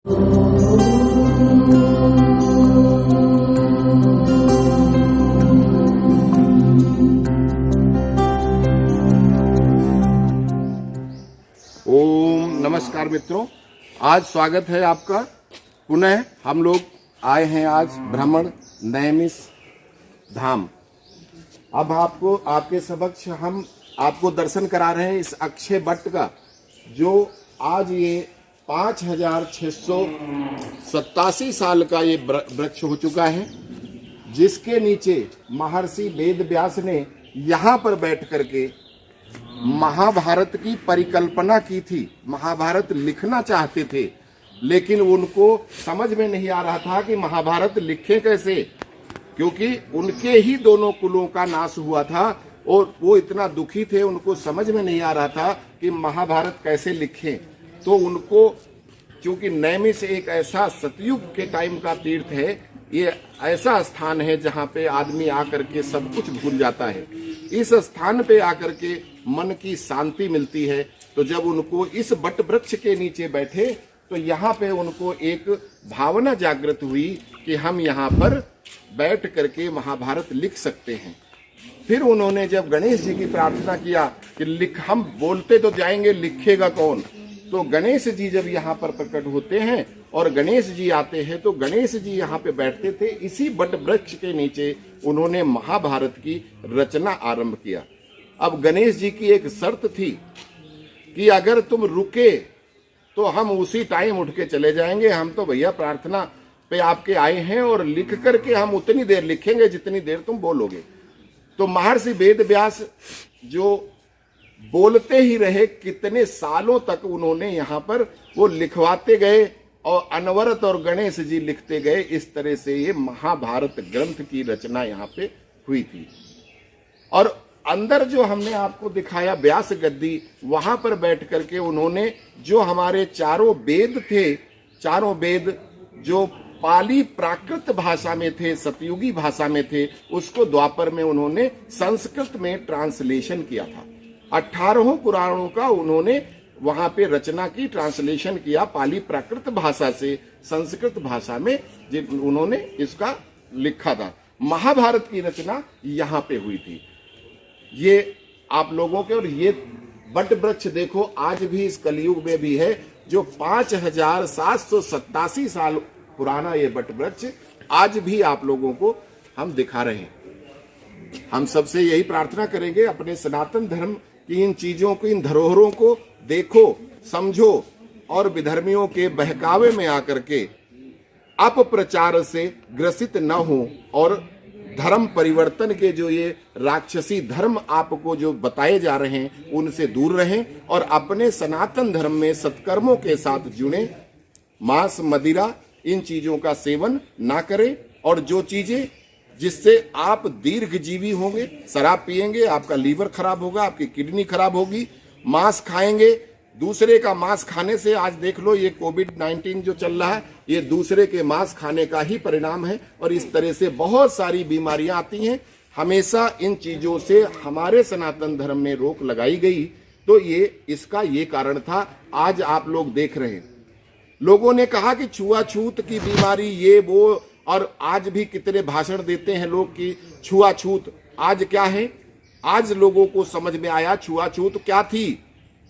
ओम नमस्कार मित्रों, आज स्वागत है आपका। पुनः हम लोग आए हैं आज भ्रमण नैमिष धाम। अब आपको आपके समक्ष हम आपको दर्शन करा रहे हैं इस अक्षय वट का, जो आज ये 5687 साल का ये वृक्ष हो चुका है, जिसके नीचे महर्षि वेद व्यास ने यहाँ पर बैठ करके महाभारत की परिकल्पना की थी। महाभारत लिखना चाहते थे, लेकिन उनको समझ में नहीं आ रहा था कि महाभारत लिखे कैसे, क्योंकि उनके ही दोनों कुलों का नाश हुआ था और वो इतना दुखी थे, उनको समझ में नहीं आ रहा था कि महाभारत कैसे लिखें। तो उनको, क्योंकि नैमिष एक ऐसा सतयुग के टाइम का तीर्थ है, ये ऐसा स्थान है जहाँ पे आदमी आकर के सब कुछ भूल जाता है। इस स्थान पे आकर के मन की शांति मिलती है। तो जब उनको इस वट वृक्ष के नीचे बैठे तो यहाँ पे उनको एक भावना जागृत हुई कि हम यहाँ पर बैठ करके महाभारत लिख सकते हैं। फिर उन्होंने जब गणेश जी की प्रार्थना किया कि हम बोलते तो जाएंगे, लिखेगा कौन। तो गणेश जी जब यहाँ पर प्रकट होते हैं और गणेश जी आते हैं, तो गणेश जी यहाँ पे बैठते थे। इसी वट वृक्ष के नीचे उन्होंने महाभारत की रचना आरंभ किया। अब गणेश जी की एक शर्त थी कि अगर तुम रुके तो हम उसी टाइम उठ के चले जाएंगे। हम तो भैया प्रार्थना पे आपके आए हैं और लिख करके हम उतनी देर लिखेंगे जितनी देर तुम बोलोगे। तो महर्षि वेद व्यास जो बोलते ही रहे, कितने सालों तक उन्होंने यहाँ पर वो लिखवाते गए और अनवरत, और गणेश जी लिखते गए। इस तरह से ये महाभारत ग्रंथ की रचना यहाँ पे हुई थी। और अंदर जो हमने आपको दिखाया व्यास गद्दी, वहां पर बैठ करके उन्होंने जो हमारे चारों वेद थे, चारों वेद जो पाली प्राकृत भाषा में थे, सतयुगी भाषा में थे, उसको द्वापर में उन्होंने संस्कृत में ट्रांसलेशन किया था। 18 पुराणों का उन्होंने वहां पे रचना की, ट्रांसलेशन किया पाली प्राकृत भाषा से संस्कृत भाषा में उन्होंने इसका लिखा था। महाभारत की रचना यहाँ पे हुई थी। ये आप लोगों के, और ये वट वृक्ष देखो आज भी इस कलयुग में भी है, जो 5787 साल पुराना ये वट वृक्ष आज भी आप लोगों को हम दिखा रहे हैं। हम सबसे यही प्रार्थना करेंगे, अपने सनातन धर्म की इन चीजों को, इन धरोहरों को देखो, समझो, और विधर्मियों के बहकावे में आकर के अपप्रचार से ग्रसित न हो, और धर्म परिवर्तन के जो ये राक्षसी धर्म आपको जो बताए जा रहे हैं उनसे दूर रहें, और अपने सनातन धर्म में सत्कर्मों के साथ जुड़ें। मांस, मदिरा, इन चीजों का सेवन ना करें, और जो चीजें जिससे आप दीर्घजीवी होंगे, शराब पिएंगे आपका लीवर खराब होगा, आपकी किडनी खराब होगी। मांस खाएंगे, दूसरे का मांस खाने से, आज देख लो ये कोविड-19 जो चल रहा है, ये दूसरे के मांस खाने का ही परिणाम है, और इस तरह से बहुत सारी बीमारियां आती हैं। हमेशा इन चीजों से हमारे सनातन धर्म में रोक लगाई गई, तो ये इसका ये कारण था। आज आप लोग देख रहे हैं, लोगों ने कहा कि छुआछूत की बीमारी ये वो, और आज भी कितने भाषण देते हैं लोग कि छुआछूत। आज क्या है, आज लोगों को समझ में आया छुआछूत क्या थी,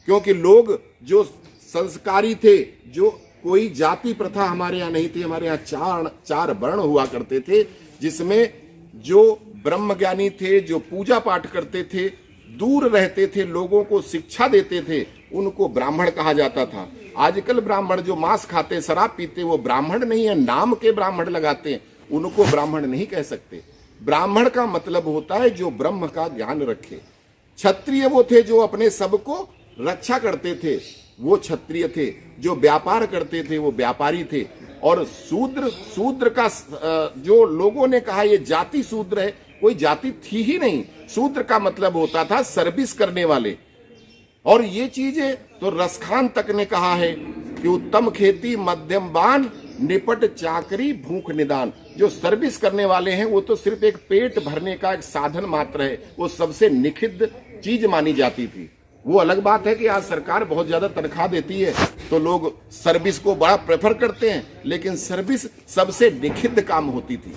क्योंकि लोग जो संस्कारी थे, जो कोई जाति प्रथा हमारे यहाँ नहीं थी। हमारे यहाँ चार वर्ण हुआ करते थे, जिसमें जो ब्रह्मज्ञानी थे, जो पूजा पाठ करते थे, दूर रहते थे, लोगों को शिक्षा देते थे, उनको ब्राह्मण कहा जाता था। आजकल ब्राह्मण जो मांस खाते, शराब पीते, वो ब्राह्मण नहीं है, नाम के ब्राह्मण लगाते हैं, उनको ब्राह्मण नहीं कह सकते। ब्राह्मण का मतलब होता है जो ब्रह्म का ज्ञान रखे। क्षत्रिय वो थे जो अपने सबको रक्षा करते थे, वो क्षत्रिय थे। जो व्यापार करते थे वो व्यापारी थे। और शूद्र का जो लोगों ने कहा ये जाति शूद्र है, कोई जाति थी ही नहीं। शूद्र का मतलब होता था सर्विस करने वाले। और ये चीजें तो रसखान तक ने कहा है कि उत्तम खेती मध्यम बान, निपट चाकरी भूख निदान। जो सर्विस करने वाले हैं वो तो सिर्फ एक पेट भरने का एक साधन मात्र है, वो सबसे निखिद्ध चीज मानी जाती थी। वो अलग बात है कि आज सरकार बहुत ज्यादा तनख्वाह देती है तो लोग सर्विस को बड़ा प्रेफर करते हैं, लेकिन सर्विस सबसे निषिद्ध काम होती थी।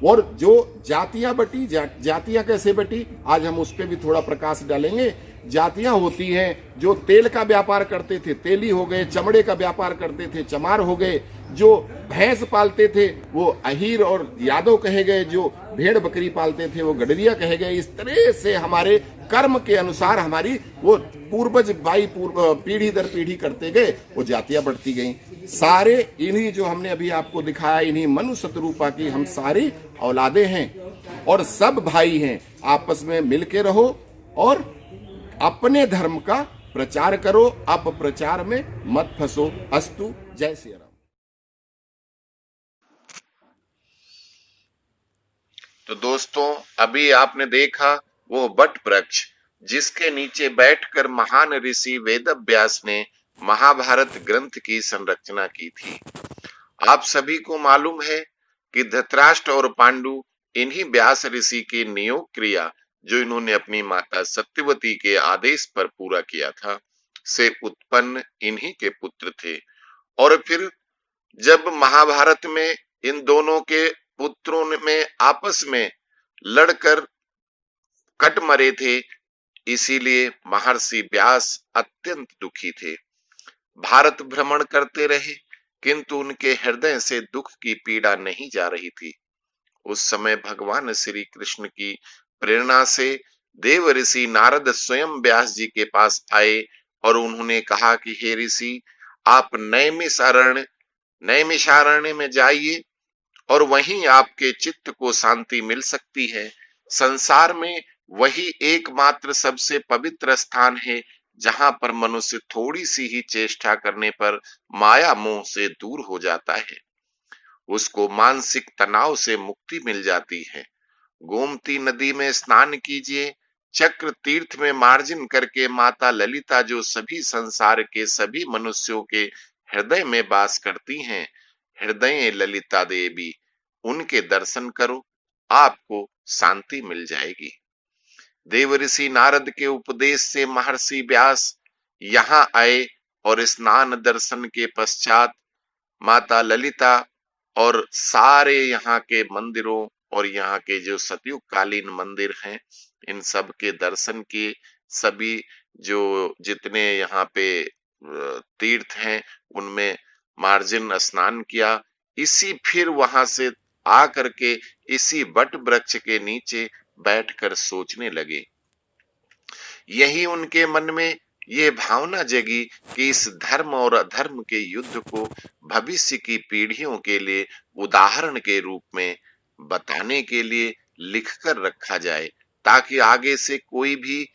और जो जातियां बटी, जातियां कैसे बटी, आज हम उस पर भी थोड़ा प्रकाश डालेंगे। जातियां होती हैं जो तेल का व्यापार करते थे, तेली हो गए, चमड़े का व्यापार करते थे, चमार हो गए, जो भैंस पालते थे वो अहीर और यादव कहे गए, जो भेड़ बकरी पालते थे वो गडरिया कहे गए। इस तरह से हमारे कर्म के अनुसार हमारी वो पूर्वज पीढ़ी दर पीढ़ी करते गए, वो जातियां बढ़ती गई। सारे इन्हीं जो हमने अभी आपको दिखाया, इन्हीं मनु शतरूपा की हम सारी औलादे हैं और सब भाई हैं। आपस में मिलके रहो और अपने धर्म का प्रचार करो, अपप्रचार में मत फंसो। अस्तु, जय श्री राम। तो दोस्तों, अभी आपने देखा वो वट वृक्ष जिसके नीचे बैठकर महान ऋषि वेदव्यास ने महाभारत ग्रंथ की संरचना की थी। आप सभी को मालूम है कि धृतराष्ट्र और पांडु इन्हीं व्यास ऋषि की नियोग क्रिया, जो इन्होंने अपनी माता सत्यवती के आदेश पर पूरा किया था, से उत्पन्न इन्हीं के पुत्र थे। और फिर जब महाभारत में इन दोनों के पुत्रों में आपस में लड़कर कट मरे थे, इसीलिए महर्षि व्यास अत्यंत दुखी थे। भारत भ्रमण करते रहे, किंतु उनके हृदय से दुख की पीड़ा नहीं जा रही थी। उस समय भगवान श्री कृष्ण की प्रेरणा से देव ऋषि नारद स्वयं व्यास जी के पास आए और उन्होंने कहा कि हे ऋषि, आप नैमिषारण्य में जाइए और वहीं आपके चित्त को शांति मिल सकती है। संसार में वही एकमात्र सबसे पवित्र स्थान है जहां पर मनुष्य थोड़ी सी ही चेष्टा करने पर माया मोह से दूर हो जाता है, उसको मानसिक तनाव से मुक्ति मिल जाती है। गोमती नदी में स्नान कीजिए, चक्र तीर्थ में मार्जन करके माता ललिता, जो सभी संसार के सभी मनुष्यों के हृदय में वास करती हैं, हृदय ललिता देवी, उनके दर्शन करो, आपको शांति मिल जाएगी। देव ऋषि नारद के उपदेश से महर्षि व्यास यहाँ आए और स्नान दर्शन के पश्चात माता ललिता और सारे यहाँ के मंदिरों और यहाँ के जो सतयुग कालीन मंदिर हैं, इन सब के दर्शन किए। सभी जो जितने यहाँ पे तीर्थ हैं उनमें मार्जन स्नान किया। इसी फिर वहां से आकर के इसी वट वृक्ष के नीचे बैठकर सोचने लगे। यही उनके मन में ये भावना जगी कि इस धर्म और अधर्म के युद्ध को भविष्य की पीढ़ियों के लिए उदाहरण के रूप में बताने के लिए लिखकर रखा जाए, ताकि आगे से कोई भी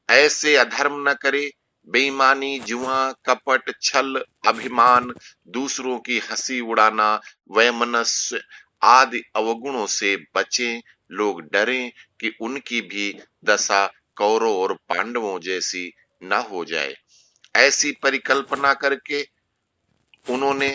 ऐसे अधर्म न करे। बेईमानी, जुआ, कपट, छल, अभिमान, दूसरों की हंसी उड़ाना, वैमनस्य आदि अवगुणों से बचें। लोग डरें कि उनकी भी दशा कौरवों और पांडवों जैसी न हो जाए। ऐसी परिकल्पना करके उन्होंने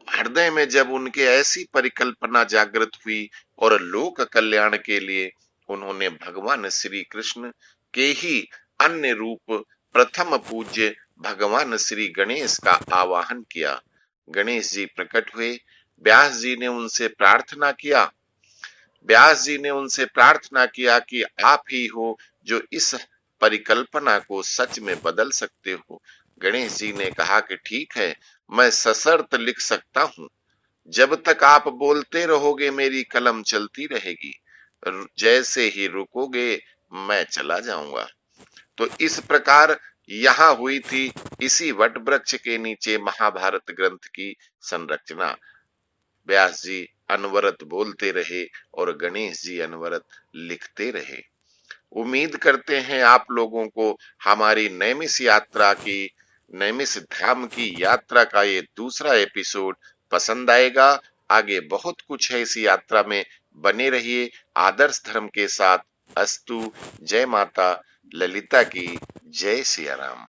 हृदय में, जब उनके ऐसी परिकल्पना जागृत हुई और लोक कल्याण के लिए उन्होंने भगवान श्री कृष्ण के ही अन्य रूप प्रथम पूज्य भगवान श्री गणेश का आवाहन किया। गणेश जी प्रकट हुए। व्यास जी ने उनसे प्रार्थना किया। व्यास जी ने उनसे प्रार्थना किया कि आप ही हो जो इस परिकल्पना को सच में बदल सकते हो। गणेश जी ने कहा कि ठीक है, मैं सशर्त लिख सकता हूं। जब तक आप बोलते रहोगे मेरी कलम चलती रहेगी, जैसे ही रुकोगे मैं चला जाऊंगा। तो इस प्रकार यहाँ हुई थी इसी वट वृक्ष के नीचे महाभारत ग्रंथ की संरचना। व्यास जी अनवरत बोलते रहे और गणेश जी अनवरत लिखते रहे। उम्मीद करते हैं आप लोगों को हमारी नैमिष यात्रा की, नैमिष धाम की यात्रा का ये दूसरा एपिसोड पसंद आएगा। आगे बहुत कुछ है इस यात्रा में, बने रहिए आदर्श धर्म के साथ। अस्तु। जय माता ललिता की, जय सिया राम।